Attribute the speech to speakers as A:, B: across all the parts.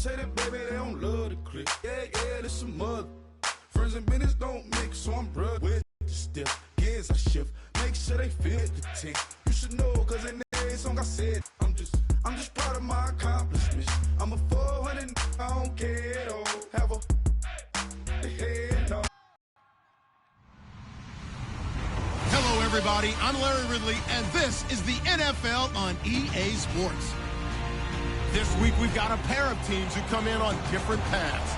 A: say that, baby, they don't love the click. Yeah, this some mother. Friends and business don't mix, so I'm bruh with the stiff. Gears I shift, make sure they fit the tick. You should know, cause in every song I said, I'm just proud of my accomplishments. I'm a 400, I don't care at all. Have a head on.
B: Hello, everybody. I'm Larry Ridley, and this is the NFL on EA Sports. This week, we've got a pair of teams who come in on different paths.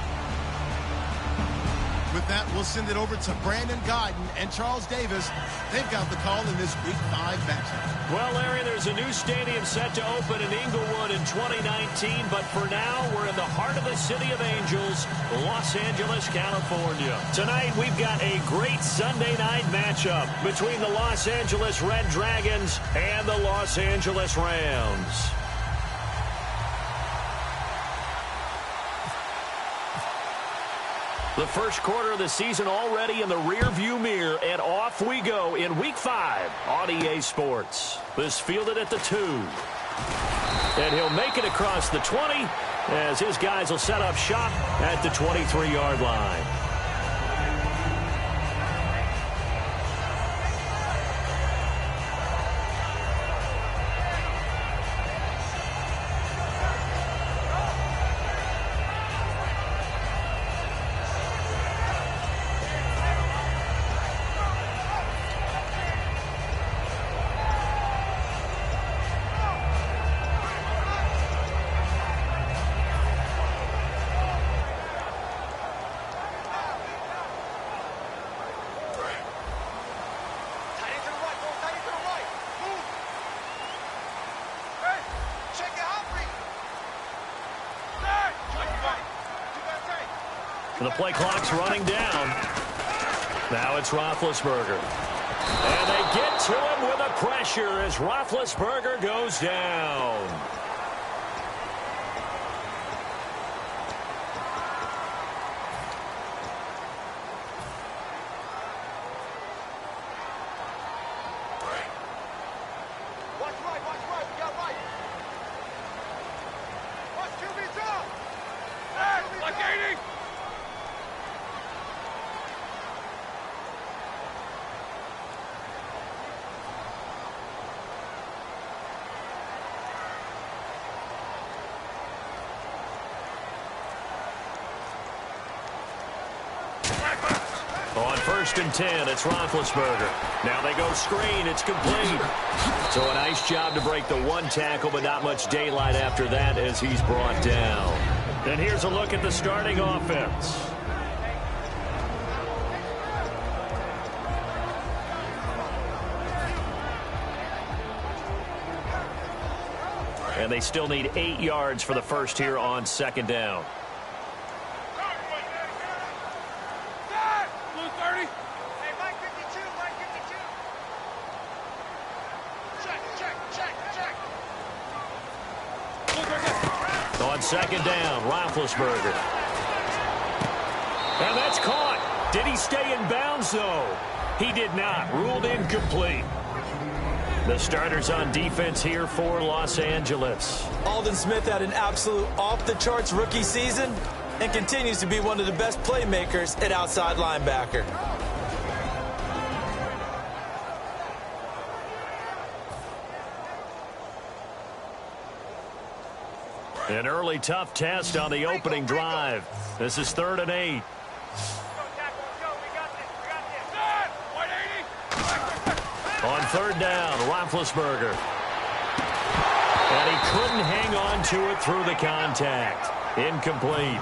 B: With that, we'll send it over to Brandon Guyton and Charles Davis. They've got the call in this Week 5 matchup.
C: Well, Larry, there's a new stadium set to open in Inglewood in 2019, but for now, we're in the heart of the City of Angels, Los Angeles, California. Tonight, we've got a great Sunday night matchup between the Los Angeles Red Dragons and the Los Angeles Rams. The first quarter of the season already in the rearview mirror, and off we go in Week 5 on EA Sports. This fielded at the 2. And he'll make it across the 20 as his guys will set up shop at the 23-yard line. The play clock's running down. Now it's Roethlisberger. And they get to him with a pressure as Roethlisberger goes down. On 1st and 10, it's Roethlisberger. Now they go screen. It's complete. So a nice job to break the one tackle, but not much daylight after that as he's brought down. And here's a look at the starting offense. And they still need 8 yards for the first here on 2nd down. On 2nd down, Roethlisberger. And that's caught. Did he stay in bounds, though? He did not. Ruled incomplete. The starters on defense here for Los Angeles.
D: Aldon Smith had an absolute off-the-charts rookie season and continues to be one of the best playmakers at outside linebacker.
C: An early tough test on the opening drive. This is 3rd and 8. On 3rd down, Roethlisberger. And he couldn't hang on to it through the contact. Incomplete.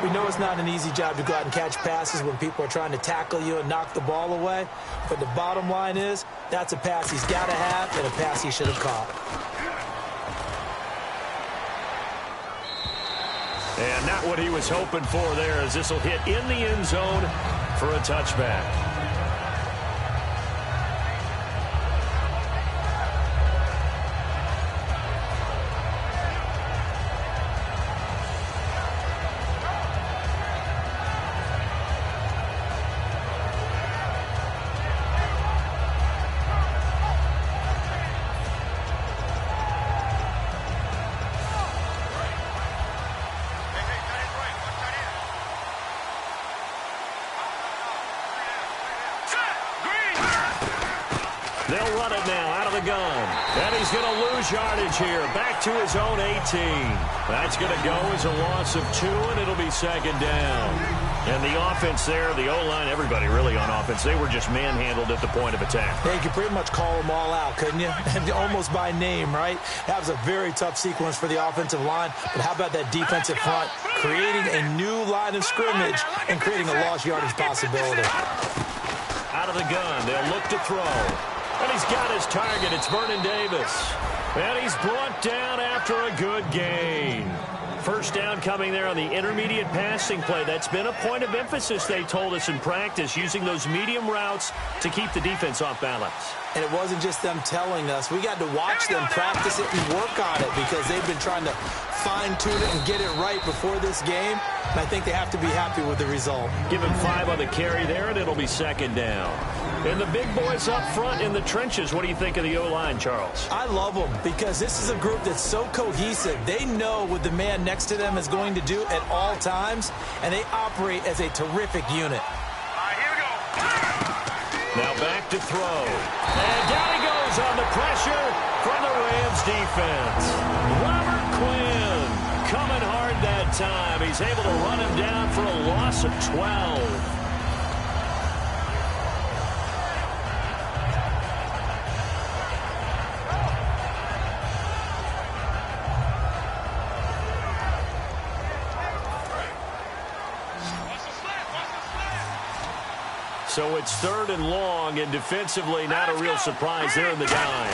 D: We know it's not an easy job to go out and catch passes when people are trying to tackle you and knock the ball away. But the bottom line is, that's a pass he's got to have and a pass he should have caught.
C: And not what he was hoping for there, as this will hit in the end zone for a touchback. They'll run it now out of the gun. And he's going to lose yardage here. Back to his own 18. That's going to go as a loss of 2, and it'll be second down. And the offense there, the O-line, everybody really on offense, they were just manhandled at the point of attack.
D: Yeah, you could pretty much call them all out, couldn't you? And almost by name, right? That was a very tough sequence for the offensive line. But how about that defensive front creating a new line of scrimmage and creating a lost yardage possibility?
C: Out of the gun, they'll look to throw. And he's got his target. It's Vernon Davis. And he's brought down after a good gain. First down coming there on the intermediate passing play. That's been a point of emphasis, they told us in practice, using those medium routes to keep the defense off balance.
D: And it wasn't just them telling us. We got to watch them practice it and work on it because they've been trying to fine-tune it and get it right before this game. And I think they have to be happy with the result.
C: Give him 5 on the carry there, and it'll be second down. And the big boys up front in the trenches. What do you think of the O-line, Charles?
D: I love them because this is a group that's so cohesive. They know what the man next to them is going to do at all times, and they operate as a terrific unit.
C: Here we go. Now back to throw. And down he goes on the pressure from the Rams defense. Robert Quinn coming hard that time. He's able to run him down for a loss of 12. So it's 3rd and long, and defensively not a real surprise there in the dime.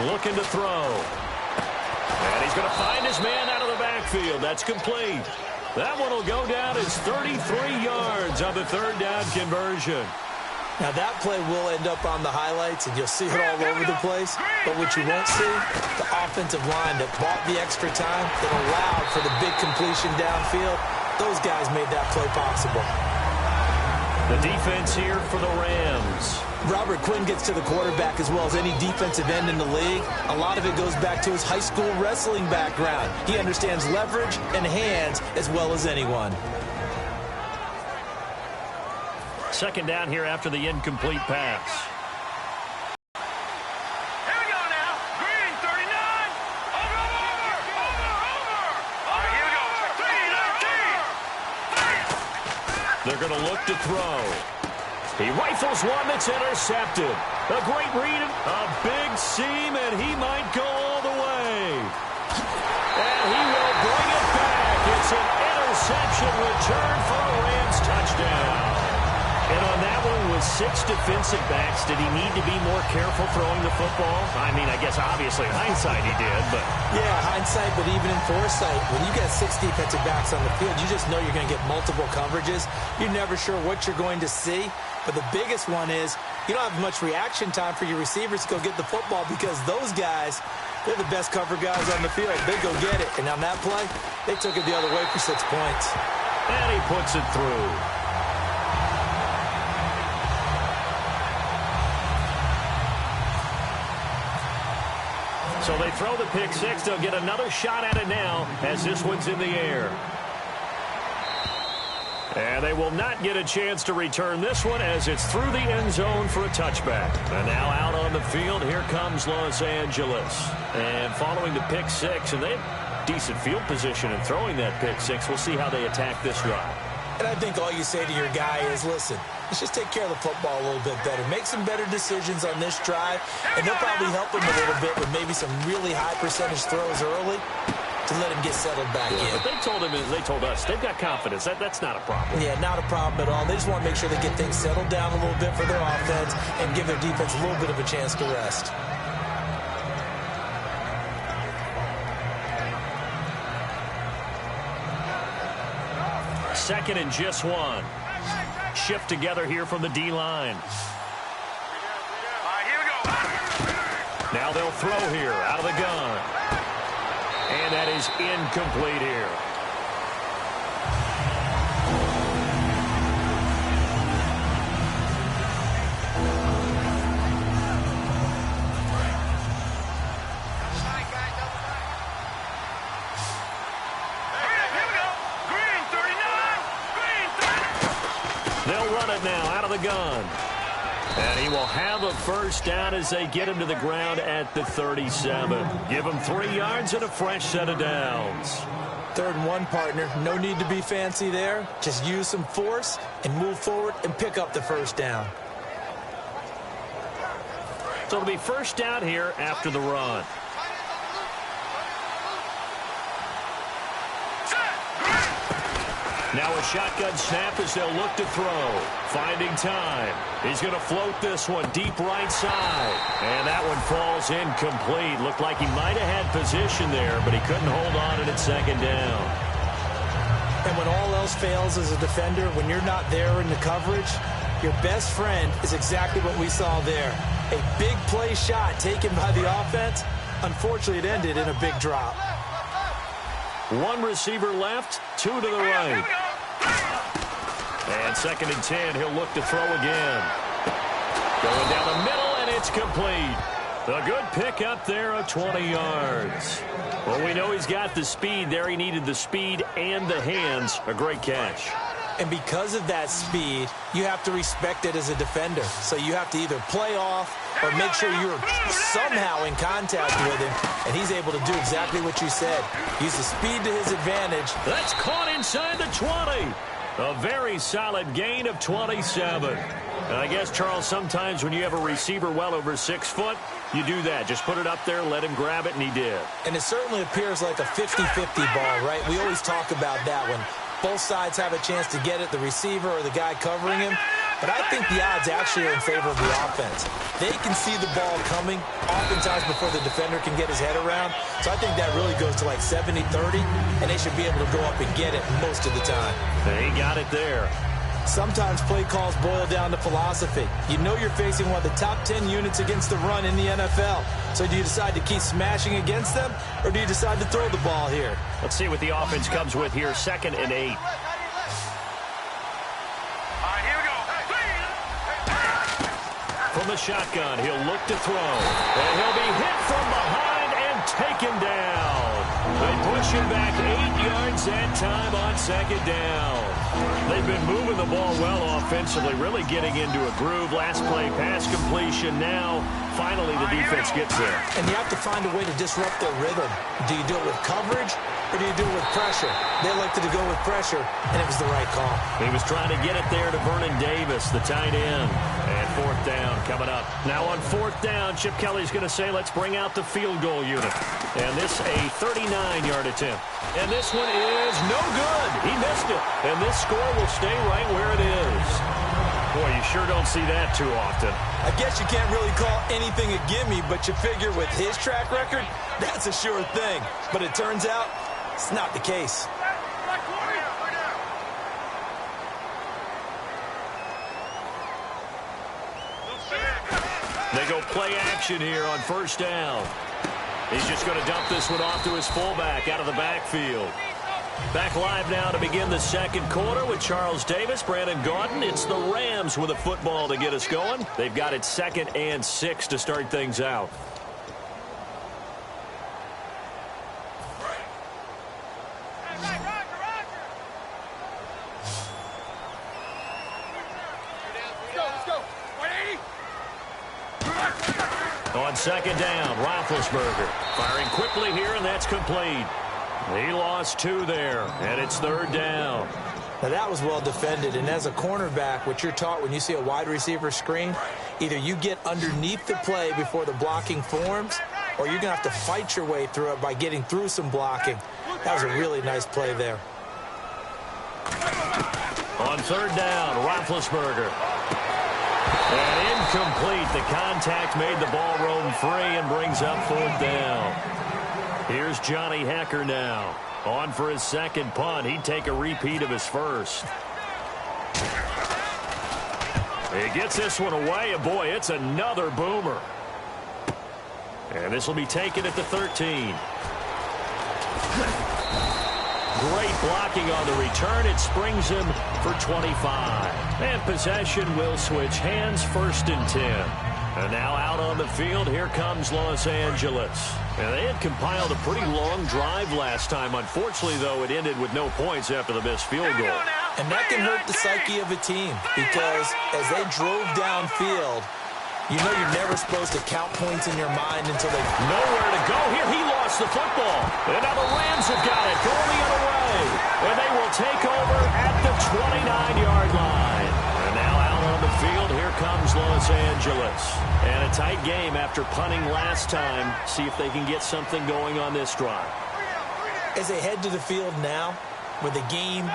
C: Looking to throw. And he's going to find his man out of the backfield. That's complete. That one will go down as 33 yards on the 3rd down conversion.
D: Now that play will end up on the highlights, and you'll see it all over the place. But what you won't see, the offensive line that bought the extra time, that allowed for the big completion downfield, those guys made that play possible.
C: The defense here for the Rams.
D: Robert Quinn gets to the quarterback as well as any defensive end in the league. A lot of it goes back to his high school wrestling background. He understands leverage and hands as well as anyone.
C: Second down here after the incomplete pass. They're going to look to throw. He rifles one that's intercepted. A great read, a big seam, and he might go all the way. And he will bring it back. It's an interception return for a Rams touchdown. And on that one, with 6 defensive backs, did he need to be more careful throwing the football? I mean, I guess obviously in hindsight he did, but...
D: Yeah, hindsight, but even in foresight, when you got 6 defensive backs on the field, you just know you're going to get multiple coverages. You're never sure what you're going to see. But the biggest one is you don't have much reaction time for your receivers to go get the football because those guys, they're the best cover guys on the field. They go get it. And on that play, they took it the other way for 6 points.
C: And he puts it through. So they throw the pick 6. They'll get another shot at it now as this one's in the air. And they will not get a chance to return this one as it's through the end zone for a touchback. And now out on the field, here comes Los Angeles. And following the pick 6, and they have decent field position in throwing that pick 6. We'll see how they attack this drive.
D: And I think all you say to your guy is, listen, let's just take care of the football a little bit better. Make some better decisions on this drive, and they'll probably help him a little bit with maybe some really high percentage throws early to let him get settled back in.
C: But they told us, they've got confidence. That's not a problem.
D: Yeah, not a problem at all. They just want to make sure they get things settled down a little bit for their offense and give their defense a little bit of a chance to rest.
C: Second and just 1. Shift together here from the D-line. Now they'll throw here out of the gun. And that is incomplete here. They'll run it now out of the gun. And he will have a first down as they get him to the ground at the 37. Give him 3 yards and a fresh set of downs.
D: 3rd and 1, partner. No need to be fancy there. Just use some force and move forward and pick up the first down.
C: So it'll be first down here after the run. Now a shotgun snap as they'll look to throw. Finding time. He's going to float this one deep right side. And that one falls incomplete. Looked like he might have had position there, but he couldn't hold on to it 2nd down.
D: And when all else fails as a defender, when you're not there in the coverage, your best friend is exactly what we saw there. A big play shot taken by the offense. Unfortunately, it ended in a big drop.
C: 1 receiver left, 2 to the right. And 2nd and 10, he'll look to throw again. Going down the middle, and it's complete. A good pick up there of 20 yards. Well, we know he's got the speed there. He needed the speed and the hands. A great catch.
D: And because of that speed, you have to respect it as a defender. So you have to either play off or make sure you're somehow in contact with him. And he's able to do exactly what you said. Use the speed to his advantage.
C: That's caught inside the 20. A very solid gain of 27. And I guess, Charles, sometimes when you have a receiver well over 6 foot, you do that. Just put it up there, let him grab it, and he did.
D: And it certainly appears like a 50-50 ball, right? We always talk about that when both sides have a chance to get it, the receiver or the guy covering him. But I think the odds actually are in favor of the offense. They can see the ball coming oftentimes before the defender can get his head around. So I think that really goes to like 70-30, and they should be able to go up and get it most of the time.
C: They got it there.
D: Sometimes play calls boil down to philosophy. You know you're facing one of the top 10 units against the run in the NFL. So do you decide to keep smashing against them, or do you decide to throw the ball here?
C: Let's see what the offense comes with here. 2nd and 8. From the shotgun, he'll look to throw. And he'll be hit from behind and taken down. They push him back 8 yards that time on 2nd down. They've been moving the ball well offensively, really getting into a groove. Last play, pass completion. Now, finally, the defense gets there.
D: And you have to find a way to disrupt their rhythm. Do you do it with coverage, or do you do it with pressure? They elected to go with pressure, and it was the right call.
C: He was trying to get it there to Vernon Davis, the tight end. And 4th down coming up. Now on 4th down, Chip Kelly's going to say, let's bring out the field goal unit. And this a 39-yard attempt. And this one is no good. He missed it. And this score will stay right where it is. Boy, you sure don't see that too often.
D: I guess you can't really call anything a gimme, but you figure with his track record, that's a sure thing. But it turns out it's not the case.
C: They go play action here on 1st down. He's just going to dump this one off to his fullback out of the backfield. Back live now to begin the 2nd quarter with Charles Davis, Brandon Gaudin. It's the Rams with a football to get us going. They've got it 2nd and 6 to start things out. On 2nd down, Roethlisberger firing quickly here, and that's complete. He lost 2 there, and it's 3rd down.
D: Now that was well defended, and as a cornerback, what you're taught when you see a wide receiver screen, either you get underneath the play before the blocking forms, or you're going to have to fight your way through it by getting through some blocking. That was a really nice play there.
C: On 3rd down, Roethlisberger. And incomplete. The contact made the ball roam free and brings up 4th down. Here's Johnny Hekker now. On for his 2nd punt. He'd take a repeat of his first. He gets this one away, and boy, it's another boomer. And this will be taken at the 13. Great blocking on the return. It springs him for 25. And possession will switch hands. 1st and 10. And now out on the field, here comes Los Angeles. And they had compiled a pretty long drive last time. Unfortunately, though, it ended with no points after the missed field goal.
D: And that can hurt the psyche of a team because as they drove downfield, you know you're never supposed to count points in your mind until they...
C: Nowhere to go here. He lost the football. And now the Rams have got it. Going the other way. And they will take over at the 29-yard line. And now out on the field, here comes Los Angeles. And a tight game after punting last time. See if they can get something going on this drive.
D: As they head to the field now, with the game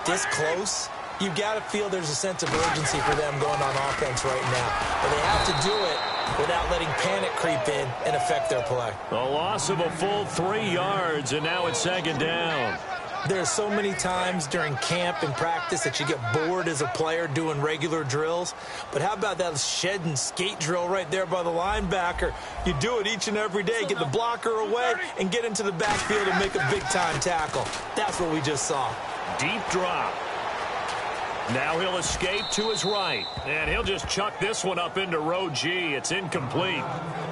D: this close, you got to feel there's a sense of urgency for them going on offense right now. But they have to do it without letting panic creep in and affect their play.
C: A loss of a full 3 yards, and now it's second down.
D: There are so many times during camp and practice that you get bored as a player doing regular drills. But how about that shed and skate drill right there by the linebacker? You do it each and every day. Get the blocker away and get into the backfield and make a big-time tackle. That's what we just saw.
C: Deep drop. Now he'll escape to his right. And he'll just chuck this one up into row G. It's incomplete.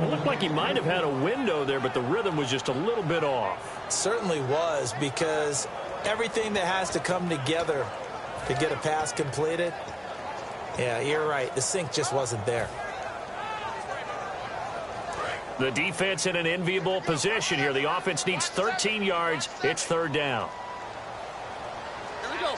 C: It looked like he might have had a window there, but the rhythm was just a little bit off.
D: It certainly was, because everything that has to come together to get a pass completed, yeah, you're right. The sync just wasn't there.
C: The defense in an enviable position here. The offense needs 13 yards. It's third down.
E: Here we go.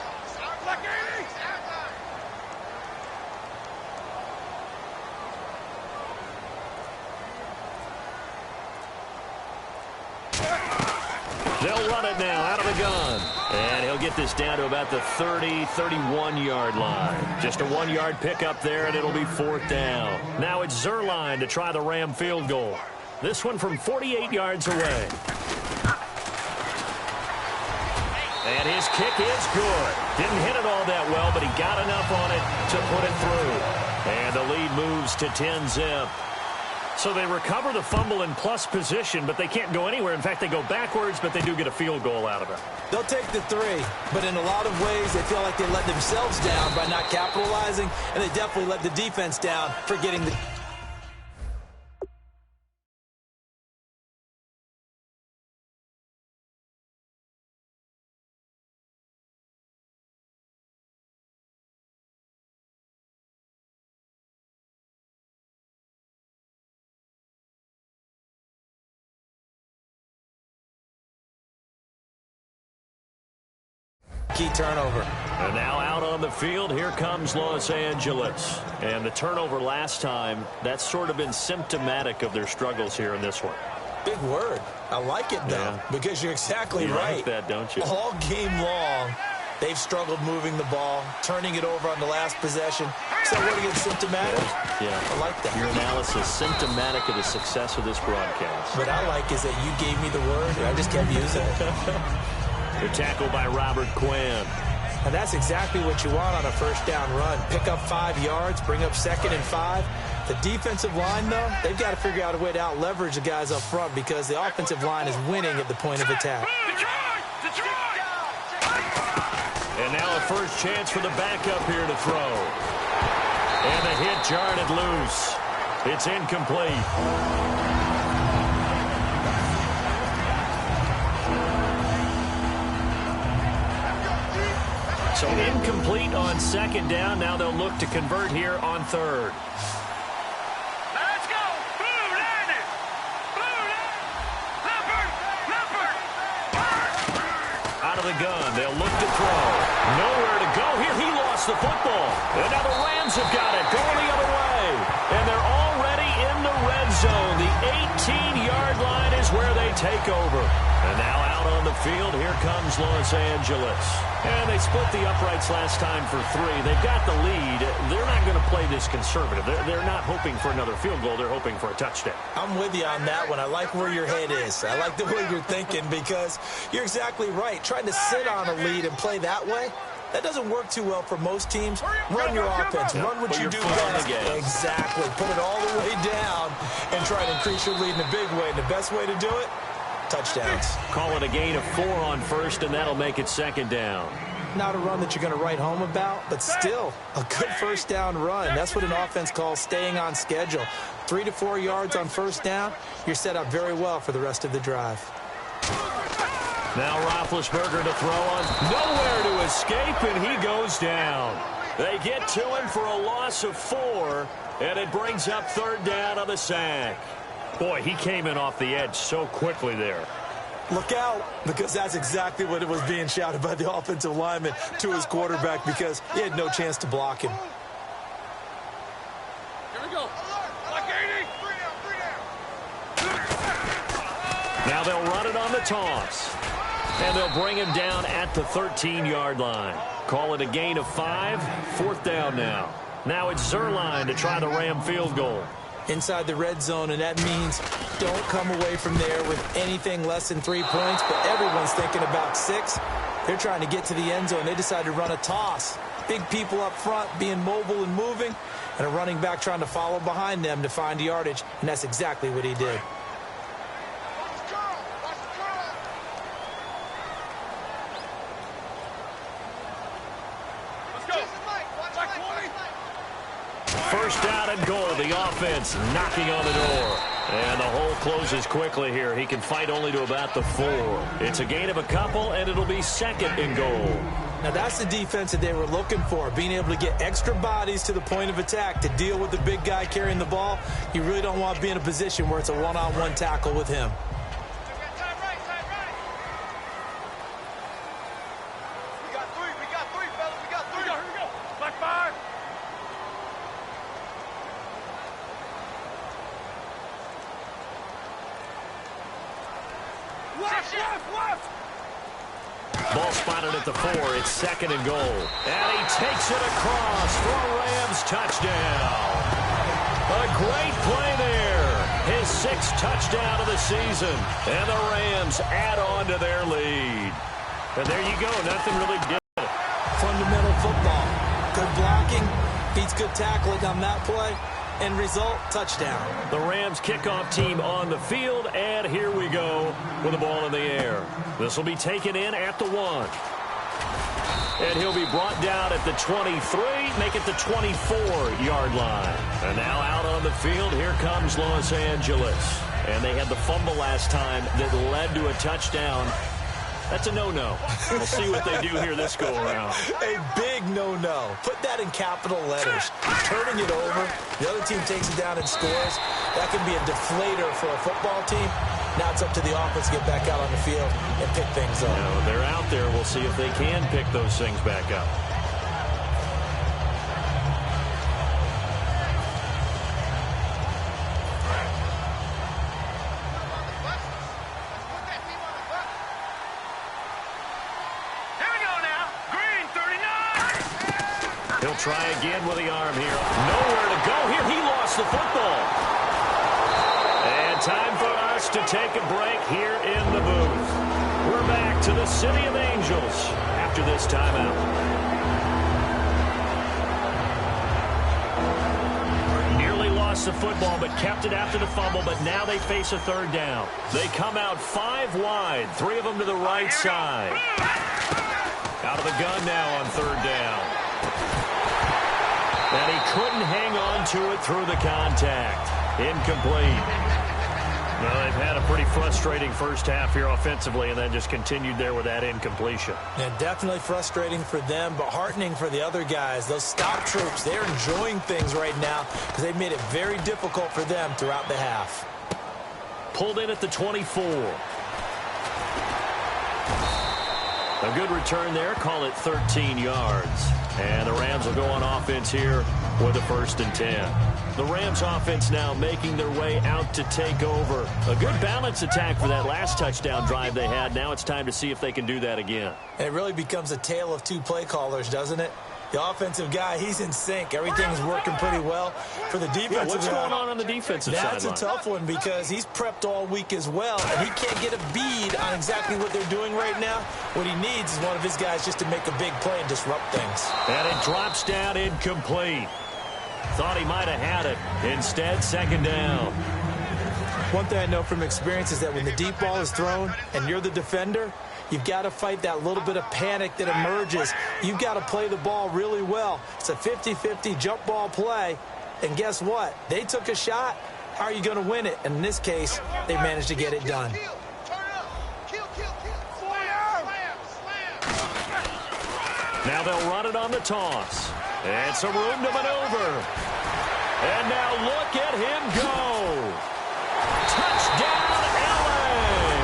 C: They'll run it now out of the gun. And he'll get this down to about the 30, 31-yard line. Just a 1-yard pickup there, and it'll be fourth down. Now it's Zerline to try the Ram field goal. This one from 48 yards away. And his kick is good. Didn't hit it all that well, but he got enough on it to put it through. And the lead moves to 10-zip. So they recover the fumble in plus position, but they can't go anywhere. In fact, they go backwards, but they do get a field goal out of it.
D: They'll take the 3, but in a lot of ways, they feel like they let themselves down by not capitalizing, and they definitely let the defense down for getting the... key turnover.
C: And now out on the field, here comes Los Angeles. And the turnover last time, that's sort of been symptomatic of their struggles here in this one.
D: Big word. I like it, though, because you're exactly right.
C: You like that, don't you?
D: All game long, they've struggled moving the ball, turning it over on the last possession. So what again, symptomatic?
C: Yeah.
D: I like that.
C: Your analysis, symptomatic of the success of this broadcast.
D: What I like is that you gave me the word, and I just kept using it.
C: Good tackle by Robert Quinn.
D: And that's exactly what you want on a first down run. Pick up 5 yards, bring up 2nd and 5. The defensive line, though, they've got to figure out a way to out-leverage the guys up front because the offensive line is winning at the point of attack.
C: And now a first chance for the backup here to throw. And the hit jarred it loose. It's incomplete. So incomplete on second down. Now they'll look to convert here on third.
E: Let's go. Blue line.
C: Out of the gun. They'll look to throw. Nowhere to go here. He lost the football. And now the Rams have got it. Going the other way. And they're already in the red zone. The 18-yard line is where they take over. And now out on the field, here comes Los Angeles. And they split the uprights last time for 3. They've got the lead. They're not going to play this conservative. They're not hoping for another field goal. They're hoping for a touchdown.
D: I'm with you on that one. I like where your head is. I like the way you're thinking because you're exactly right. Trying to sit on a lead and play that way, that doesn't work too well for most teams. Run your offense. Run what you do best. Exactly. Put it all the way down and try to increase your lead in a big way. And the best way to do it, touchdowns.
C: Call it a gain of 4 on first, and that'll make it second down.
D: Not a run that you're going to write home about, but still a good first down run. That's what an offense calls staying on schedule. 3 to 4 yards on first down, you're set up very well for the rest of the drive.
C: Now Roethlisberger to throw on. Nowhere to escape, and he goes down. They get to him for a loss of 4, and it brings up 3rd down on the sack. Boy, he came in off the edge so quickly there.
D: Look out, because that's exactly what it was being shouted by the offensive lineman to his quarterback, because he had no chance to block him.
E: Here we go. Like 80.
C: Now they'll run it on the toss. And they'll bring him down at the 13-yard line. Call it a gain of 5, 4th down now. Now it's Zerline to try the Ram field goal.
D: Inside the red zone, and that means don't come away from there with anything less than 3 points, but everyone's thinking about 6. They're trying to get to the end zone. They decide to run a toss. Big people up front being mobile and moving, and a running back trying to follow behind them to find yardage, and that's exactly what he did.
C: First down and goal. The offense knocking on the door. And the hole closes quickly here. He can fight only to about the 4. It's a gain of a couple, and it'll be 2nd and goal.
D: Now, that's the defense that they were looking for, being able to get extra bodies to the point of attack to deal with the big guy carrying the ball. You really don't want to be in a position where it's a one-on-one tackle with him.
E: We got 3, fellas. We got 3. Here we go. Black 5. Left.
C: Ball spotted at the 4. It's 2nd and goal. And he takes it across for a Rams touchdown. A great play there. His 6th touchdown of the season. And the Rams add on to their lead. And there you go. Nothing really different.
D: Fundamental football. Good blocking. Beats good tackling on that play. End result, touchdown.
C: The Rams kickoff team on the field, and here we go with the ball in the air. This will be taken in at the 1. And he'll be brought down at the 23, make it the 24-yard line. And now out on the field, here comes Los Angeles. And they had the fumble last time that led to a touchdown. That's a no-no. We'll see what they do here this go-around.
D: A big no-no. Put that in capital letters. Turning it over, the other team takes it down and scores. That can be a deflator for a football team. Now it's up to the offense to get back out on the field and pick things up.
C: Now, they're out there. We'll see if they can pick those things back up. He'll try again with the arm here. Nowhere to go here. He lost the football. And time for us to take a break here in the booth. We're back to the City of Angels after this timeout. Nearly lost the football, but kept it after the fumble, but now they face a 3rd down. They come out 5 wide, 3 of them to the right side. Out of the gun now on 3rd down. And he couldn't hang on to it through the contact. Incomplete. Well, they've had a pretty frustrating first half here offensively, and then just continued there with that incompletion.
D: Yeah, definitely frustrating for them, but heartening for the other guys. Those stop troops, they're enjoying things right now because they've made it very difficult for them throughout the half.
C: Pulled in at the 24. A good return there. Call it 13 yards. And the Rams will go on offense here with a 1st and 10. The Rams offense now making their way out to take over. A good balance attack for that last touchdown drive they had. Now it's time to see if they can do that again.
D: It really becomes a tale of 2 play callers, doesn't it? The offensive guy, he's in sync. Everything's working pretty well. For the defensive guy,
C: what's going on the defensive side?
D: That's a tough one because he's prepped all week as well, and he can't get a bead on exactly what they're doing right now. What he needs is one of his guys just to make a big play and disrupt things.
C: And it drops down incomplete. Thought he might have had it. Instead, 2nd down.
D: One thing I know from experience is that when the deep ball is thrown and you're the defender, you've got to fight that little bit of panic that emerges. You've got to play the ball really well. It's a 50-50 jump ball play. And guess what? They took a shot. how are you going to win it? And in this case, they managed to get it done.
C: Now they'll run it on the toss. And some room to maneuver. And now look at him go. Touchdown, LA.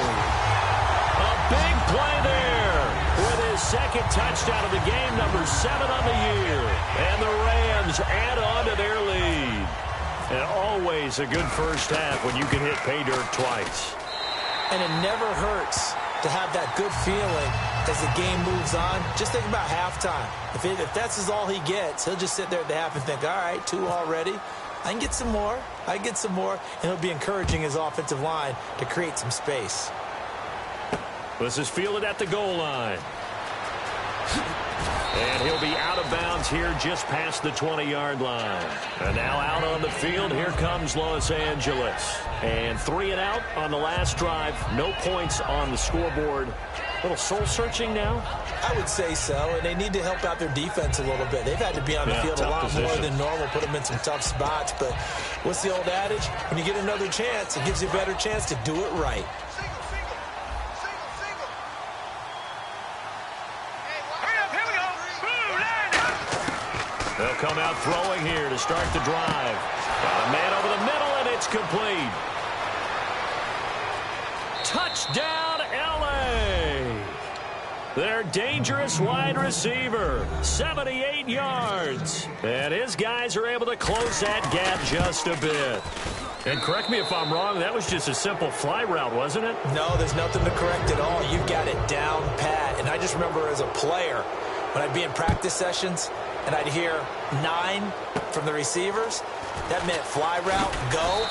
C: A big play there with his second touchdown of the game, number 7 on the year. And the Rams add on to their lead. And always a good first half when you can hit pay dirt twice.
D: And it never hurts to have that good feeling as the game moves on. Just think about halftime. If that's all he gets, he'll just sit there at the half and think, all right, 2 already. I can get some more. I can get some more. And he'll be encouraging his offensive line to create some space.
C: This is fielded at the goal line. And he'll be out of bounds here just past the 20-yard line. And now out on the field, here comes Los Angeles. And 3 and out on the last drive. No points on the scoreboard. A little soul-searching now?
D: I would say so, and they need to help out their defense a little bit. They've had to be on the field a lot more than normal, put them in some tough spots. But what's the old adage? When you get another chance, it gives you a better chance to do it right.
C: They'll come out throwing here to start the drive. Got a man over the middle, and it's complete. Touchdown, LA! Their dangerous wide receiver, 78 yards. And his guys are able to close that gap just a bit. And correct me if I'm wrong, that was just a simple fly route, wasn't it?
D: No, there's nothing to correct at all. You've got it down pat. And I just remember as a player, when I'd be in practice sessions, and I'd hear 9 from the receivers, that meant fly route, go,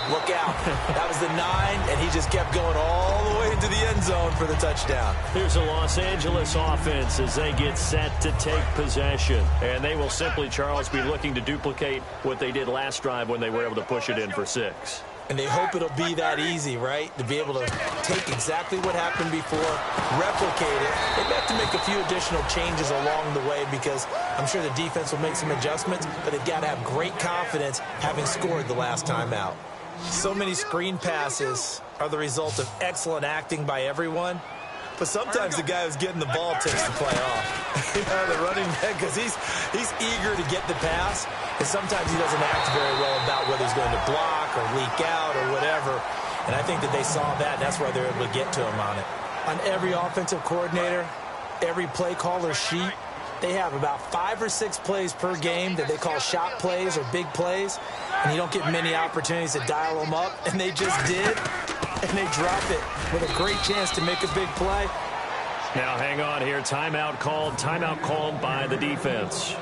D: look out. That was the 9, and he just kept going all the way into the end zone for the touchdown.
C: Here's a Los Angeles offense as they get set to take possession. And they will simply, Charles, be looking to duplicate what they did last drive when they were able to push it in for 6.
D: And they hope it'll be that easy, right? To be able to take exactly what happened before, replicate it. They've got to make a few additional changes along the way because I'm sure the defense will make some adjustments, but they've got to have great confidence having scored the last time out. So many screen passes are the result of excellent acting by everyone, but sometimes the guy who's getting the ball takes the play off. The running back, because he's eager to get the pass, and sometimes he doesn't act very well about whether he's going to block or leak out or whatever. And I think that they saw that, and that's why they're able to get to him on it. On every offensive coordinator, every play caller sheet, they have about 5 or 6 plays per game that they call shot plays or big plays, and you don't get many opportunities to dial them up, and they just did, and they drop it with a great chance to make a big play.
C: Now hang on here, timeout called by the defense.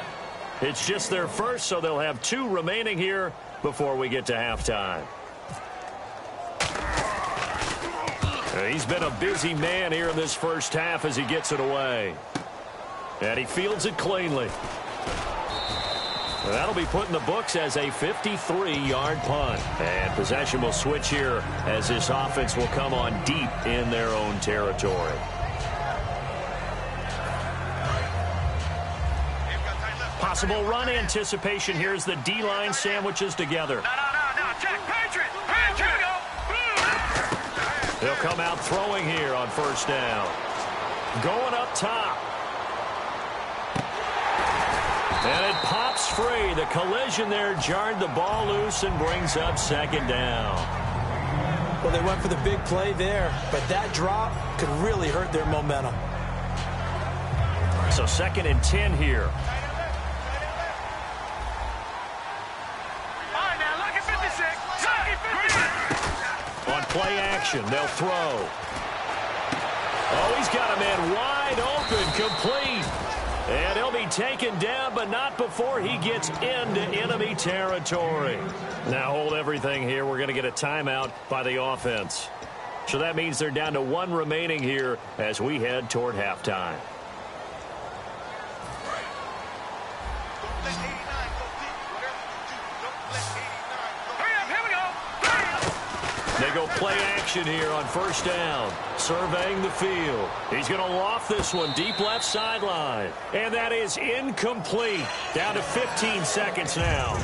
C: It's just their first, so they'll have 2 remaining here before we get to halftime. He's been a busy man here in this first half as he gets it away. And he fields it cleanly. That'll be put in the books as a 53-yard punt. And possession will switch here as this offense will come on deep in their own territory. Possible run anticipation here as the D-line sandwiches together.
E: No, check, Patriot! Here we go!
C: They'll come out throwing here on first down. Going up top. And it pops free. The collision there jarred the ball loose and brings up second down.
D: Well, they went for the big play there, but that drop could really hurt their momentum.
C: So 2nd and 10 here. On play action, they'll throw. Oh, he's got a man wide open, complete. And he'll be taken down, but not before he gets into enemy territory. Now hold everything here. We're going to get a timeout by the offense. So that means they're down to 1 remaining here as we head toward halftime. They go play action here on first down. Surveying the field. He's going to loft this one deep left sideline. And that is incomplete. Down to 15 seconds now.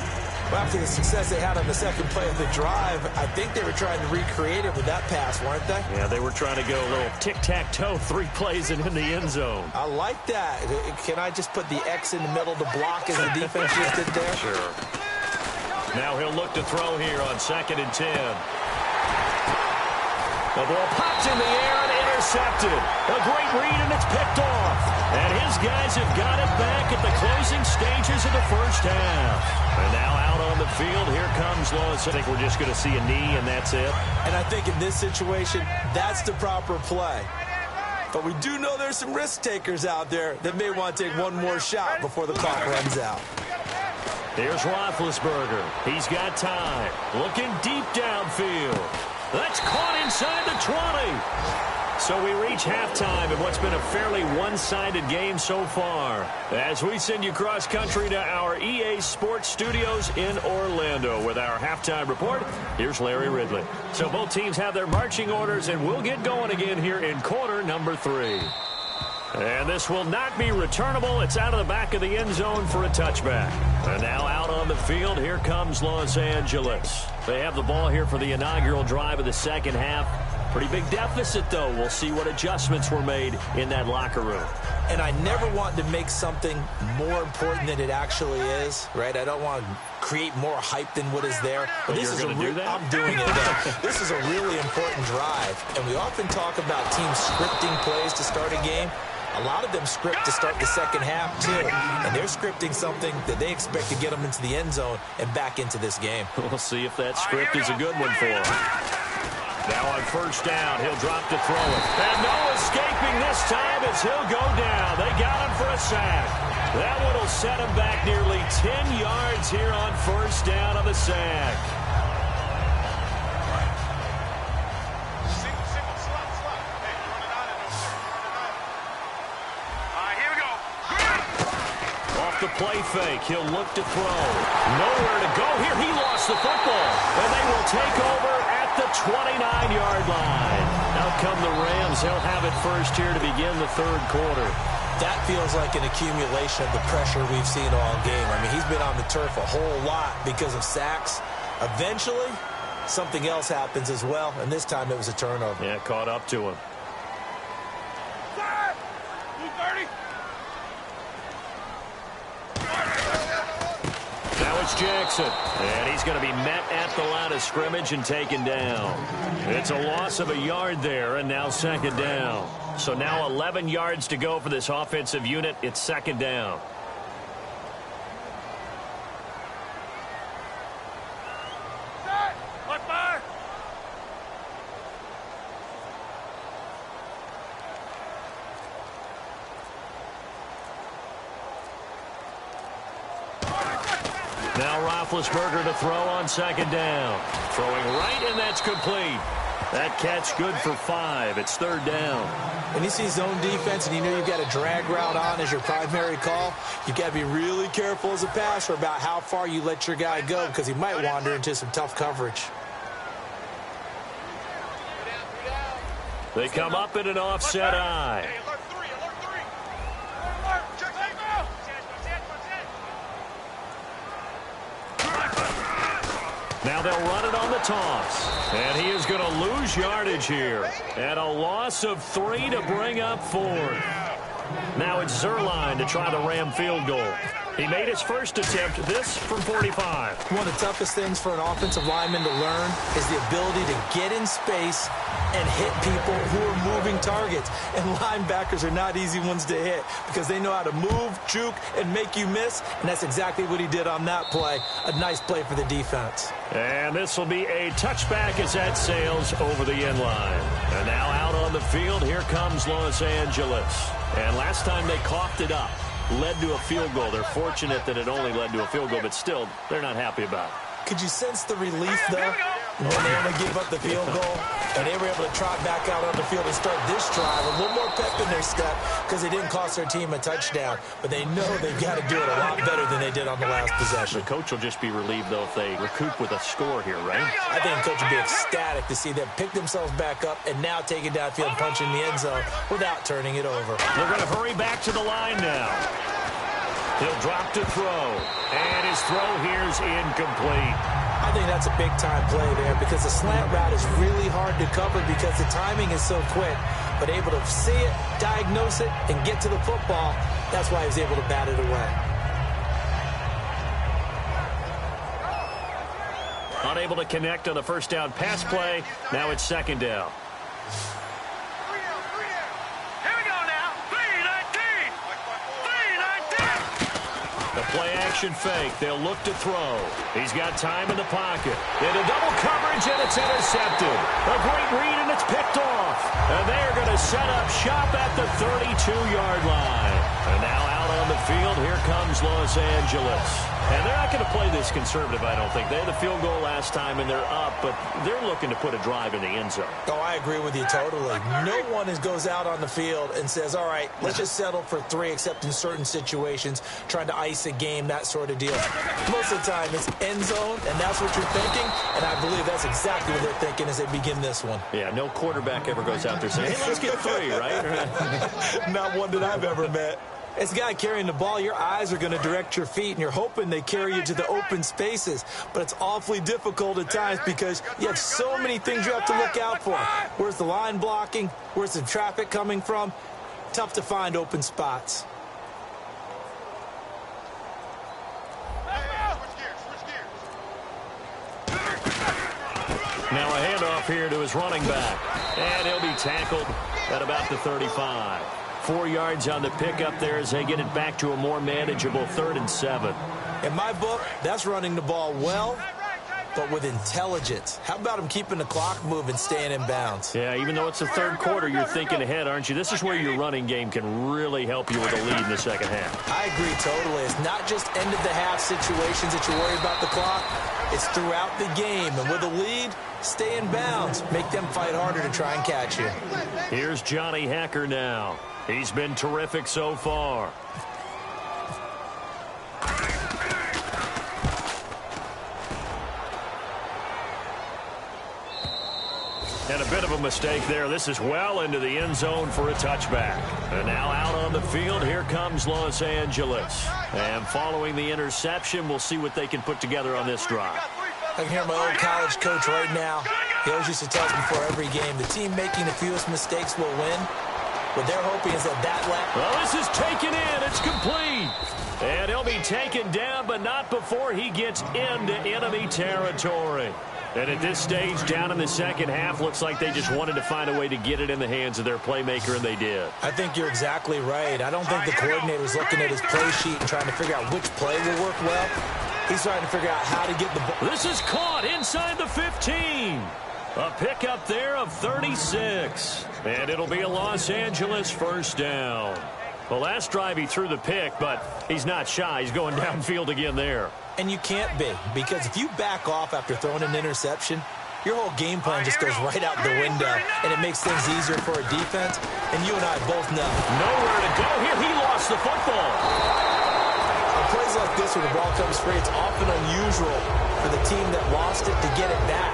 D: Well, after the success they had on the second play of the drive, I think they were trying to recreate it with that pass, weren't they?
C: Yeah, they were trying to go a little tic-tac-toe, 3 plays and in the end zone.
D: I like that. Can I just put the X in the middle to block as the defense just did there?
C: Sure. Now he'll look to throw here on 2nd and 10. The ball popped in the air and intercepted. A great read, and it's picked off. And his guys have got it back at the closing stages of the first half. And now out on the field, here comes Lewis. I think we're just going to see a knee, and that's it.
D: And I think in this situation, that's the proper play. But we do know there's some risk takers out there that may want to take one more shot before the clock runs out.
C: Here's Roethlisberger. He's got time. Looking deep downfield. That's caught inside the 20. So we reach halftime in what's been a fairly one-sided game so far. As we send you cross-country to our EA Sports Studios in Orlando with our halftime report, here's Larry Ridley. So both teams have their marching orders, and we'll get going again here in quarter number 3. And this will not be returnable. It's out of the back of the end zone for a touchback. And now out on the field, here comes Los Angeles. They have the ball here for the inaugural drive of the second half. Pretty big deficit, though. We'll see what adjustments were made in that locker room.
D: And I never want to make something more important than it actually is, right? I don't want to create more hype than what is there.
C: But this is going to do that?
D: I'm doing it, though. This is a really important drive. And we often talk about teams scripting plays to start a game. A lot of them script to start the second half, too. And they're scripting something that they expect to get them into the end zone and back into this game.
C: We'll see if that script is a good one for them. Now on first down, he'll drop to throw it. And no escaping this time as he'll go down. They got him for a sack. That one will set him back nearly 10 yards here on first down on the sack. The play fake. He'll look to throw. Nowhere to go here. He lost the football. And they will take over at the 29-yard line. Out come the Rams. They'll have it first here to begin the third quarter.
D: That feels like an accumulation of the pressure we've seen all game. I mean, he's been on the turf a whole lot because of sacks. Eventually, something else happens as well, and this time it was a turnover.
C: Yeah, caught up to him. Now it's Jackson, and he's going to be met at the line of scrimmage and taken down. It's a loss of a yard there, and now second down. So now 11 yards to go for this offensive unit. It's second down. Now Roethlisberger to throw on second down. Throwing right, and that's complete. That catch good for 5. It's third down.
D: When you see zone defense and you know you've got a drag route on as your primary call, you've got to be really careful as a passer about how far you let your guy go because he might wander into some tough coverage.
C: They come up in an offset eye. Now they'll run it on the toss. And he is going to lose yardage here. And a loss of 3 to bring up 4. Now it's Zerline to try the Ram field goal. He made his first attempt, this from 45.
D: One of the toughest things for an offensive lineman to learn is the ability to get in space and hit people who are moving targets. And linebackers are not easy ones to hit because they know how to move, juke, and make you miss. And that's exactly what he did on that play. A nice play for the defense.
C: And this will be a touchback as that sails over the end line. And now out on the field, here comes Los Angeles. And last time they coughed it up. Led to a field goal. They're fortunate that it only led to a field goal, but still, they're not happy about it.
D: Could you sense the relief, though, when they only gave up the field goal? And they were able to trot back out on the field and start this drive. A little more pep in their step because they didn't cost their team a touchdown. But they know they've got to do it a lot better than they did on the last possession.
C: The coach will just be relieved, though, if they recoup with a score here, right?
D: I think the coach would be ecstatic to see them pick themselves back up and now take it downfield, punch in the end zone without turning it over.
C: They're going to hurry back to the line now. He'll drop to throw. And his throw here's incomplete.
D: I think that's a big-time play there because the slant route is really hard to cover because the timing is so quick. But able to see it, diagnose it, and get to the football, that's why he was able to bat it away.
C: Unable to connect on the first down pass play. Now it's second down.
E: Here we go now. 3-19.
C: The play-action fake. They'll look to throw. He's got time in the pocket. Into double coverage, and it's intercepted. A great read, and it's picked off. And they're going to set up shop at the 32-yard line. And now out on the field, here comes Los Angeles. And they're not going to play this conservative, I don't think. They had the field goal last time, and they're up, but they're looking to put a drive in the end zone.
D: Oh, I agree with you totally. No one goes out on the field and says, all right, let's just settle for 3, except in certain situations, trying to ice a game, that sort of deal. Most of the time, it's end zone, and that's what you're thinking, and I believe that's exactly what they're thinking as they begin this one.
C: Yeah, no quarterback ever goes out there saying, hey, let's get 3, right?
D: Not one that I've ever met. As a guy carrying the ball, your eyes are going to direct your feet, and you're hoping they carry you to the open spaces. But it's awfully difficult at times because you have so many things you have to look out for. Where's the line blocking? Where's the traffic coming from? Tough to find open spots.
C: Now a handoff here to his running back. And he'll be tackled at about the 35. 4 yards on the pickup there as they get it back to a more manageable 3rd and 7.
D: In my book, that's running the ball well, but with intelligence. How about him keeping the clock moving, staying in bounds?
C: Yeah, even though it's the third quarter, you're thinking ahead, aren't you? This is where your running game can really help you with a lead in the second half.
D: I agree totally. It's not just end-of-the-half situations that you worry about the clock. It's throughout the game. And with a lead, stay in bounds. Make them fight harder to try and catch you.
C: Here's Johnny Hekker now. He's been terrific so far. And a bit of a mistake there. This is well into the end zone for a touchback. And now out on the field, here comes Los Angeles. And following the interception, we'll see what they can put together on this drive.
D: I can hear my old college coach right now. He always used to tell us before every game, the team making the fewest mistakes will win. What they're hoping is that
C: well, this is taken in. It's complete. And he'll be taken down, but not before he gets into enemy territory. And at this stage, down in the second half, looks like they just wanted to find a way to get it in the hands of their playmaker, and they did.
D: I think you're exactly right. I don't think the coordinator's looking at his play sheet and trying to figure out which play will work well. He's trying to figure out how to get the ball.
C: This is caught inside the 15. A pickup there of 36. And it'll be a Los Angeles first down. The last drive he threw the pick, but he's not shy. He's going downfield again there.
D: And you can't be, because if you back off after throwing an interception, your whole game plan just goes right out the window, and it makes things easier for a defense. And you and I both know.
C: Nowhere to go here. He lost the football.
D: On plays like this where the ball comes free, it's often unusual for the team that lost it to get it back.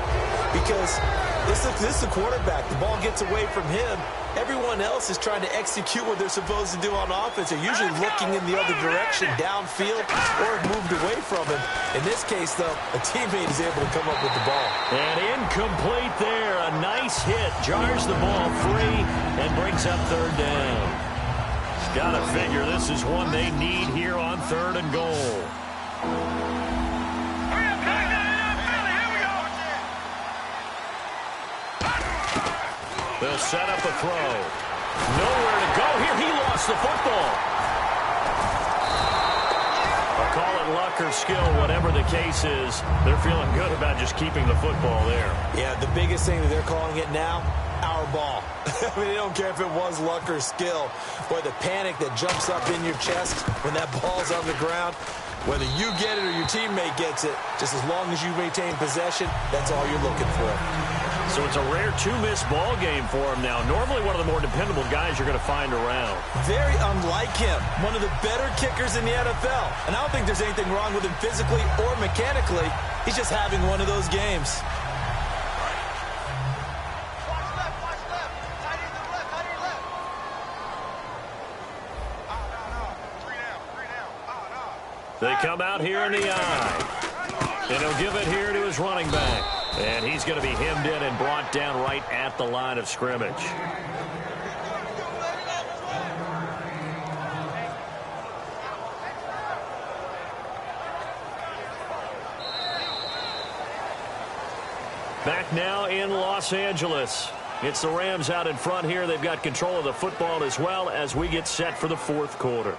D: Because this is the quarterback. The ball gets away from him. Everyone else is trying to execute what they're supposed to do on offense. They're usually looking in the other direction, downfield, or moved away from him. In this case, though, a teammate is able to come up with the ball.
C: And incomplete there. A nice hit. Jars the ball free and brings up third down. Got to figure this is one they need here on 3rd and goal. They'll set up a throw. Nowhere to go here. He lost the football. I'll call it luck or skill, whatever the case is. They're feeling good about just keeping the football there.
D: Yeah, the biggest thing that they're calling it now, our ball. I mean, they don't care if it was luck or skill. Boy, the panic that jumps up in your chest when that ball's on the ground, whether you get it or your teammate gets it, just as long as you maintain possession, that's all you're looking for.
C: So it's a rare 2-miss ball game for him now. Normally one of the more dependable guys you're going to find around.
D: Very unlike him. One of the better kickers in the NFL. And I don't think there's anything wrong with him physically or mechanically. He's just having one of those games.
C: They come out here in the eye. And he'll give it here to his running back. And he's going to be hemmed in and brought down right at the line of scrimmage. Back now in Los Angeles. It's the Rams out in front here. They've got control of the football as well as we get set for the fourth quarter.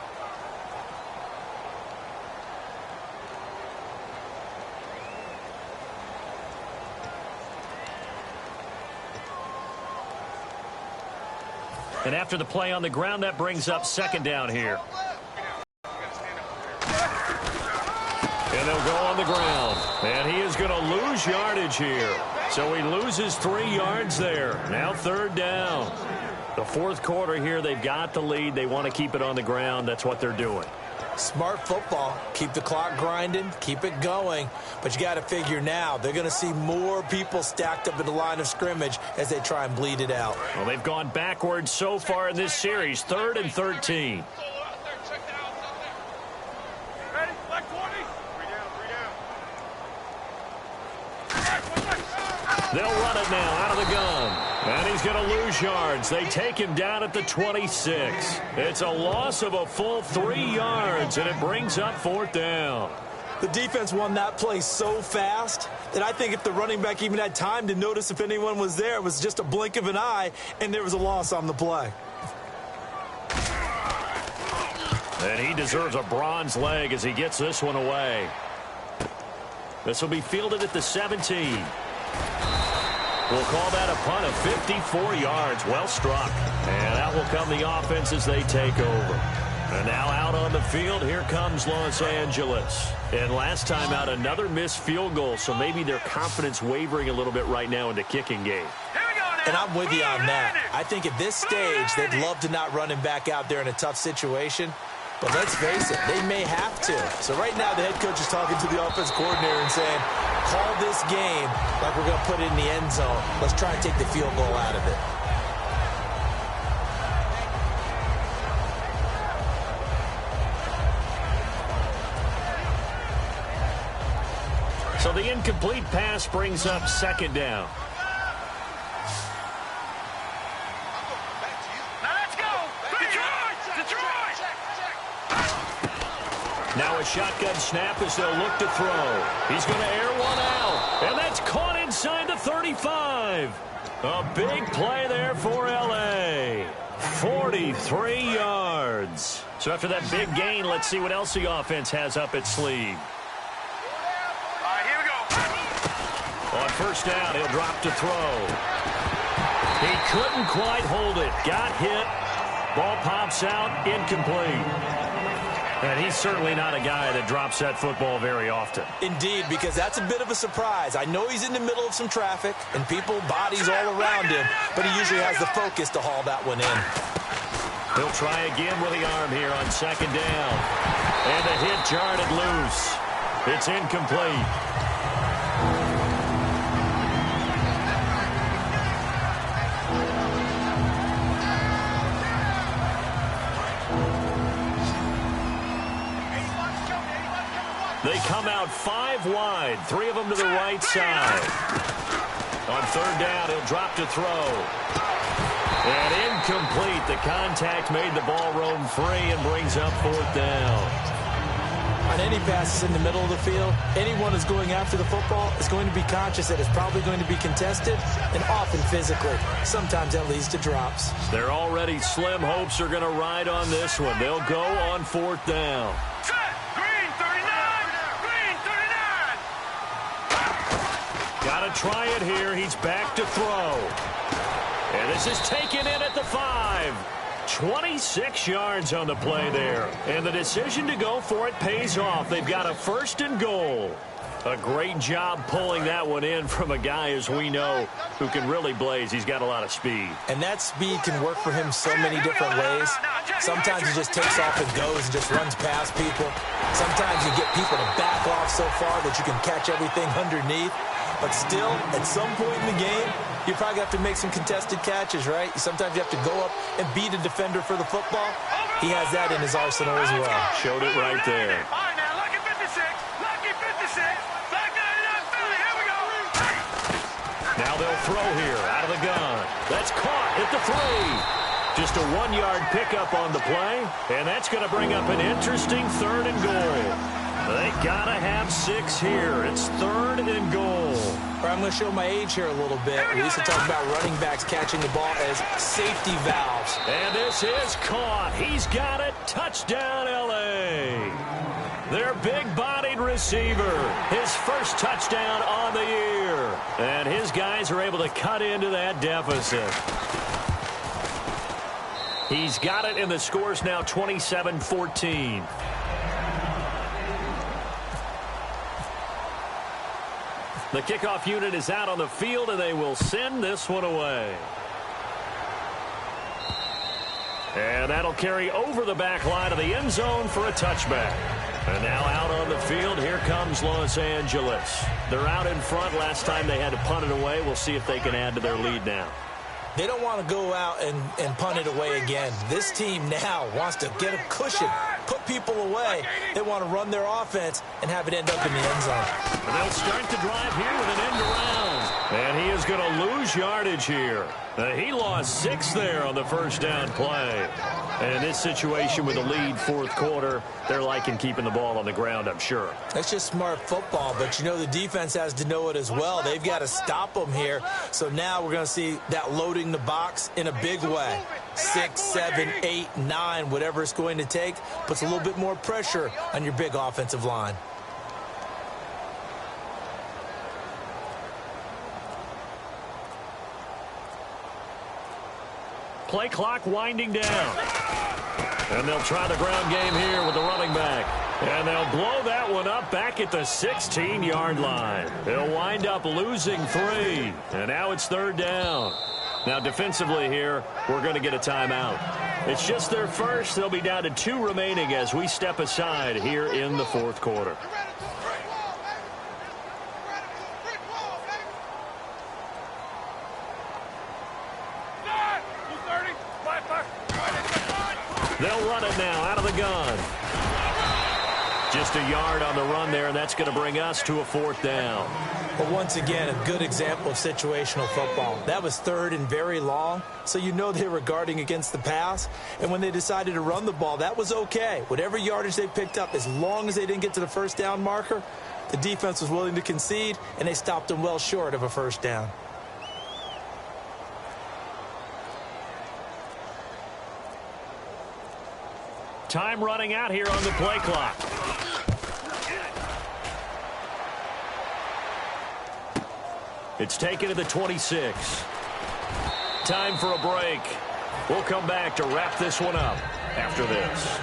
C: And after the play on the ground, that brings up second down here. And they'll go on the ground. And he is going to lose yardage here. So he loses 3 yards there. Now third down. The fourth quarter here, they've got the lead. They want to keep it on the ground. That's what they're doing.
D: Smart football. Keep the clock grinding. Keep it going. But you got to figure now, they're going to see more people stacked up at the line of scrimmage as they try and bleed it out.
C: Well, they've gone backwards so far in this series. 3rd and 13. They'll run it now out of the gun. And he's going to lose yards. They take him down at the 26. It's a loss of a full 3 yards, and it brings up fourth down.
D: The defense won that play so fast that I think if the running back even had time to notice if anyone was there, it was just a blink of an eye, and there was a loss on the play.
C: And he deserves a bronze leg as he gets this one away. This will be fielded at the 17. We'll call that a punt of 54 yards. Well struck. And out will come the offense as they take over. And now out on the field, here comes Los Angeles. And last time out, another missed field goal, so maybe their confidence wavering a little bit right now in the kicking game.
D: And I'm with you on that. I think at this stage, they'd love to not run him back out there in a tough situation. But let's face it, they may have to. So right now, the head coach is talking to the offense coordinator and saying, call this game like we're going to put it in the end zone. Let's try and take the field goal out of it.
C: So the incomplete pass brings up second down. Now a shotgun snap as they'll look to throw. He's going to air one out. And that's caught inside the 35. A big play there for L.A. 43 yards. So after that big gain, let's see what else the offense has up its sleeve.
E: All right, here we go.
C: On first down, he'll drop to throw. He couldn't quite hold it. Got hit. Ball pops out. Incomplete. And he's certainly not a guy that drops that football very often.
D: Indeed, because that's a bit of a surprise. I know he's in the middle of some traffic and people, bodies all around him, but he usually has the focus to haul that one in.
C: He'll try again with the arm here on second down. And the hit jarred it loose. It's incomplete. They come out 5 wide, 3 of them to the right side. On third down, he'll drop to throw. And incomplete. The contact made the ball roam free and brings up fourth down.
D: On any passes in the middle of the field, anyone who's going after the football is going to be conscious that it's probably going to be contested and often physically. Sometimes that leads to drops.
C: Their already slim hopes are going to ride on this one. They'll go on fourth down. Got to try it here. He's back to throw. And this is taken in at the 5. 26 yards on the play there. And the decision to go for it pays off. They've got a 1st and goal. A great job pulling that one in from a guy, as we know, who can really blaze. He's got a lot of speed.
D: And that speed can work for him so many different ways. Sometimes he just takes off and goes and just runs past people. Sometimes you get people to back off so far that you can catch everything underneath. But still, at some point in the game, you probably have to make some contested catches, right? Sometimes you have to go up and beat a defender for the football. He has that in his arsenal as well.
C: Showed it right there.
E: All right, now look
C: they'll throw here out of the gun. That's caught at the 3. Just a 1-yard pickup on the play, and that's going to bring up an interesting 3rd and goal. They got to have 6 here. It's 3rd and goal.
D: I'm going to show my age here a little bit. We used to talk about running backs catching the ball as safety valves.
C: And this is caught. He's got it. Touchdown, L.A. Their big-bodied receiver. His first touchdown on the year. And his guys are able to cut into that deficit. He's got it, and the score's now 27-14. The kickoff unit is out on the field, and they will send this one away. And that'll carry over the back line of the end zone for a touchback. And now out on the field, here comes Los Angeles. They're out in front. Last time they had to punt it away. We'll see if they can add to their lead now.
D: They don't want to go out and punt it away again. This team now wants to get a cushion, put people away. They want to run their offense and have it end up in the end zone.
C: And they'll start the drive here with an end around. And he is going to lose yardage here. He lost 6 there on the first down play. And in this situation with a lead 4th quarter, they're liking keeping the ball on the ground, I'm sure.
D: That's just smart football, but you know the defense has to know it as well. They've got to stop them here. So now we're going to see that loading the box in a big way. 6, 7, 8, 9, whatever it's going to take, puts a little bit more pressure on your big offensive line.
C: Play clock winding down. And they'll try the ground game here with the running back. And they'll blow that one up back at the 16-yard line. They'll wind up losing 3. And now it's 3rd down. Now defensively here, we're going to get a timeout. It's just their first. They'll be down to 2 remaining as we step aside here in the 4th quarter. They'll run it now out of the gun. Just a yard on the run there, and that's going to bring us to a 4th down.
D: But once again, a good example of situational football. That was 3rd and very long, so you know they were guarding against the pass. And when they decided to run the ball, that was okay. Whatever yardage they picked up, as long as they didn't get to the first down marker, the defense was willing to concede, and they stopped them well short of a first down.
C: Time running out here on the play clock. It's taken to the 26. Time for a break. We'll come back to wrap this one up after this.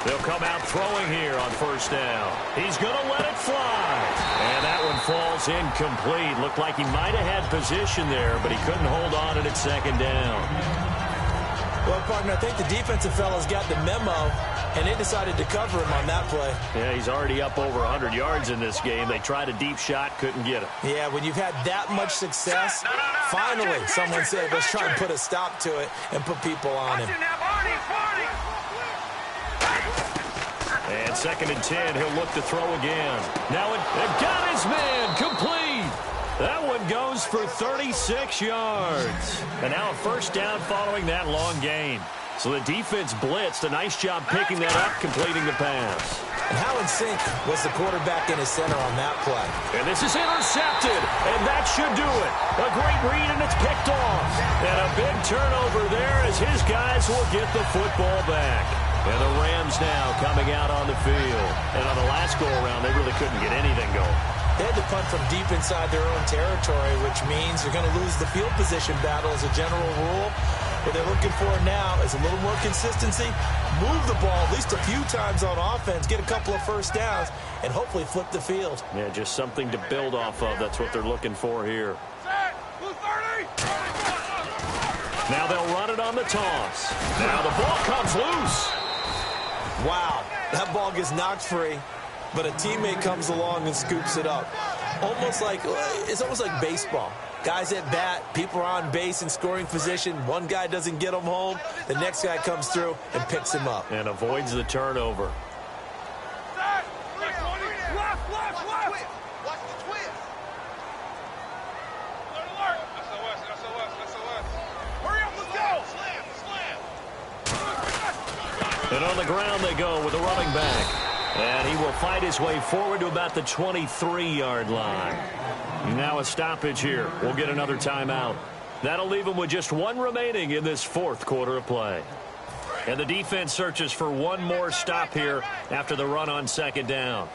C: They'll come out throwing here on first down. He's going to let it fly. And that one falls incomplete. Looked like he might have had position there, but he couldn't hold on at 2nd down.
D: Well, partner, I think the defensive fellas got the memo, and they decided to cover him on that play.
C: Yeah, he's already up over 100 yards in this game. They tried a deep shot, couldn't get him.
D: Yeah, when you've had that much success, finally someone said, let's try and put a stop to it and put people on him.
C: And 2nd and 10, he'll look to throw again. Now it got his man complete. That one goes for 36 yards. And now a first down following that long gain. So the defense blitzed. A nice job picking that up, completing the pass.
D: And how in sync was the quarterback in his center on that play?
C: And this is intercepted, and that should do it. A great read, and it's picked off. And a big turnover there as his guys will get the football back. And the Rams now coming out on the field. And on the last go-around, they really couldn't get anything going.
D: They had to punt from deep inside their own territory, which means they're going to lose the field position battle as a general rule. What they're looking for now is a little more consistency, move the ball at least a few times on offense, get a couple of first downs, and hopefully flip the field.
C: Yeah, just something to build off of. That's what they're looking for here. Now they'll run it on the toss. Now the ball comes loose.
D: Wow, that ball gets knocked free, but a teammate comes along and scoops it up. It's almost like baseball. Guys at bat, people are on base in scoring position. One guy doesn't get him home. The next guy comes through and picks him up.
C: And avoids the turnover. And on the ground they go with a running back. And he will fight his way forward to about the 23-yard line. Now a stoppage here. We'll get another timeout. That'll leave him with just one remaining in this fourth quarter of play. And the defense searches for one more stop here after the run on second down.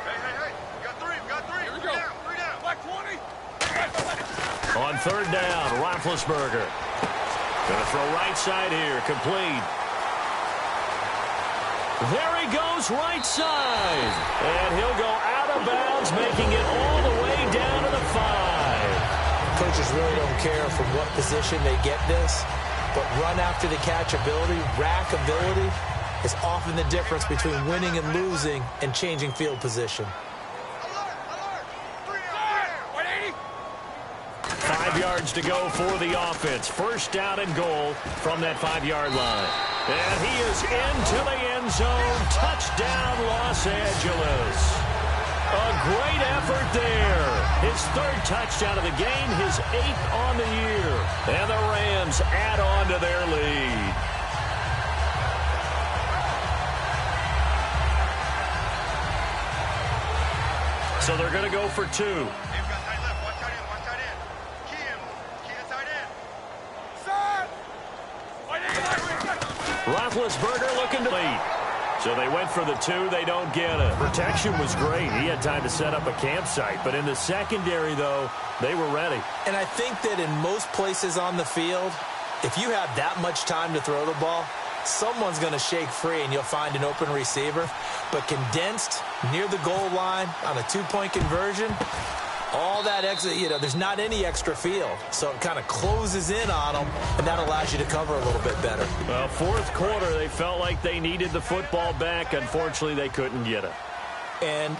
E: Hey. We got three. Here we go. Three down. Black 20.
C: On third down, Roethlisberger. Going to throw right side here. Complete. There he goes, right side. And he'll go out of bounds, making it all the way down to the 5.
D: Coaches really don't care from what position they get this, but run after the catch ability, rack ability, is often the difference between winning and losing and changing field position.
C: 5 yards to go for the offense. First down and goal from that 5-yard line. And he is into the end zone. Touchdown, Los Angeles. A great effort there. His third touchdown of the game, his 8th on the year. And the Rams add on to their lead. So they're going to go for 2. Roethlisberger looking to lead. So they went for the 2. They don't get it. Protection was great. He had time to set up a campsite. But in the secondary, though, they were ready.
D: And I think that in most places on the field, if you have that much time to throw the ball, someone's going to shake free and you'll find an open receiver. But condensed near the goal line on a 2-point conversion, all that extra, there's not any extra field. So it kind of closes in on them, and that allows you to cover a little bit better.
C: Well, fourth quarter, they felt like they needed the football back. Unfortunately, they couldn't get it.
D: And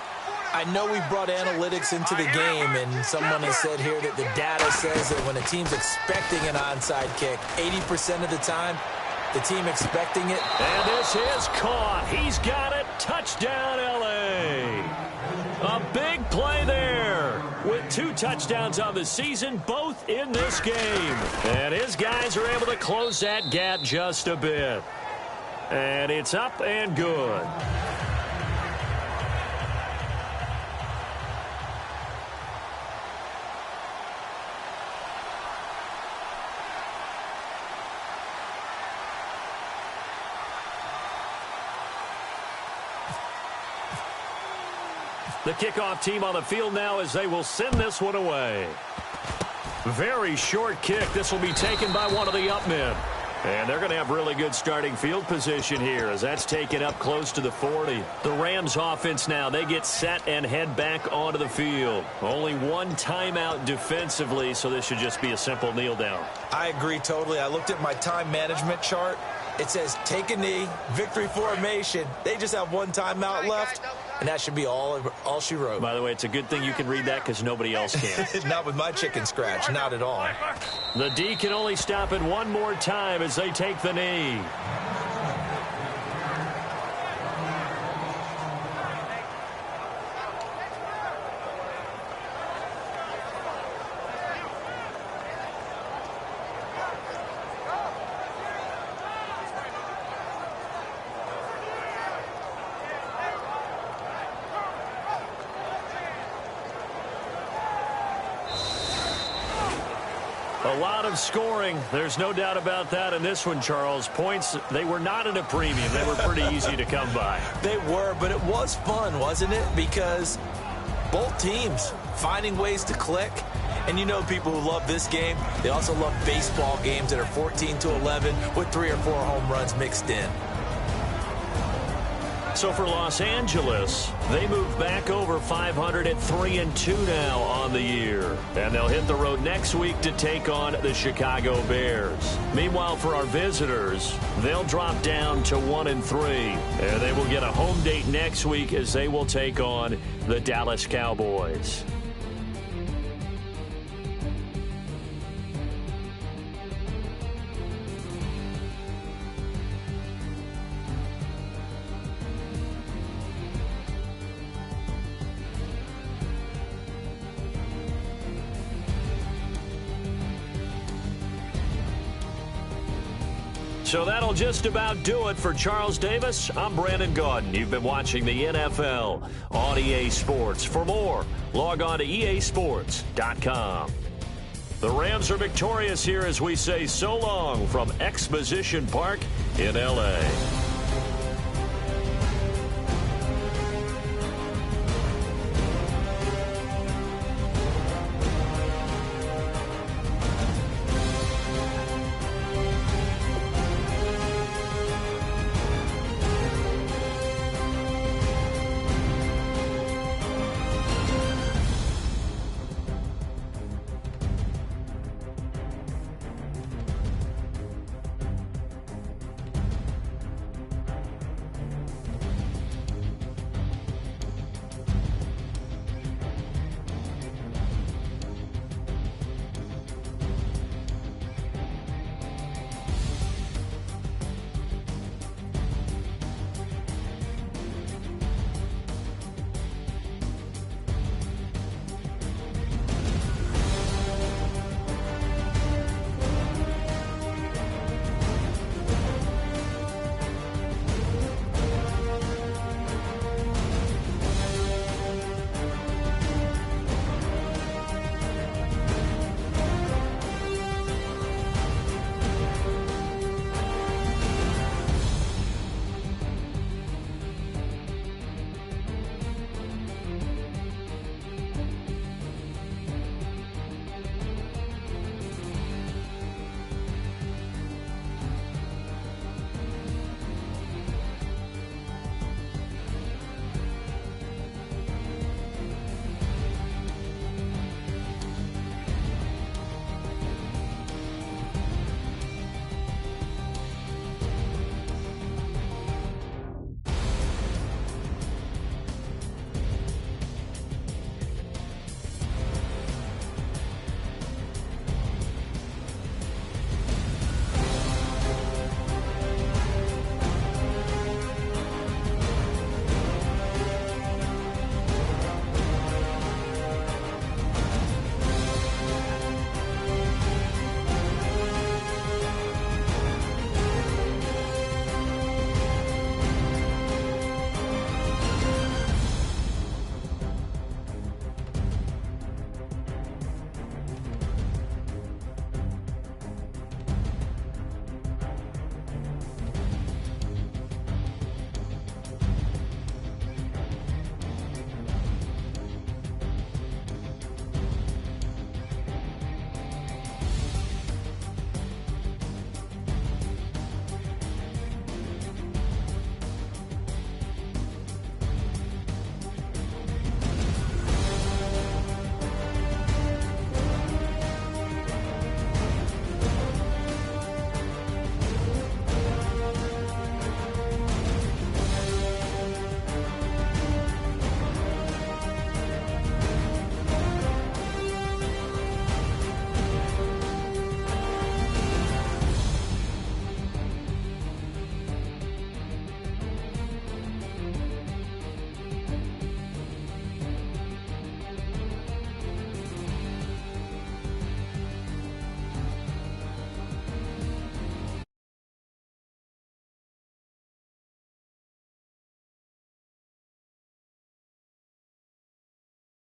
D: I know we brought analytics into the game, and someone has said here that the data says that when a team's expecting an onside kick, 80% of the time, the team expecting it.
C: And this is caught. He's got it. Touchdown, L.A. A big play there with 2 touchdowns on the season, both in this game. And his guys are able to close that gap just a bit. And it's up and good. The kickoff team on the field now as they will send this one away. Very short kick. This will be taken by one of the up men. And they're going to have really good starting field position here as that's taken up close to the 40. The Rams offense now, they get set and head back onto the field. Only one timeout defensively, so this should just be a simple kneel down.
D: I agree totally. I looked at my time management chart. It says take a knee, victory formation. They just have one timeout left, and that should be all she wrote.
C: By the way, it's a good thing you can read that because nobody else can.
D: Not with my chicken scratch, not at all.
C: The D can only stop it one more time as they take the knee. A lot of scoring. There's no doubt about that in this one, Charles. Points, they were not at a premium. They were pretty easy to come by.
D: They were, but it was fun, wasn't it? Because both teams finding ways to click. And you know people who love this game, they also love baseball games that are 14-11 with 3 or 4 home runs mixed in.
C: So for Los Angeles, they move back over 500 at 3-2 now on the year. And they'll hit the road next week to take on the Chicago Bears. Meanwhile, for our visitors, they'll drop down to 1-3. And they will get a home date next week as they will take on the Dallas Cowboys. So that'll just about do it for Charles Davis. I'm Brandon Gaudin. You've been watching the NFL on EA Sports. For more, log on to easports.com. The Rams are victorious here as we say so long from Exposition Park in L.A.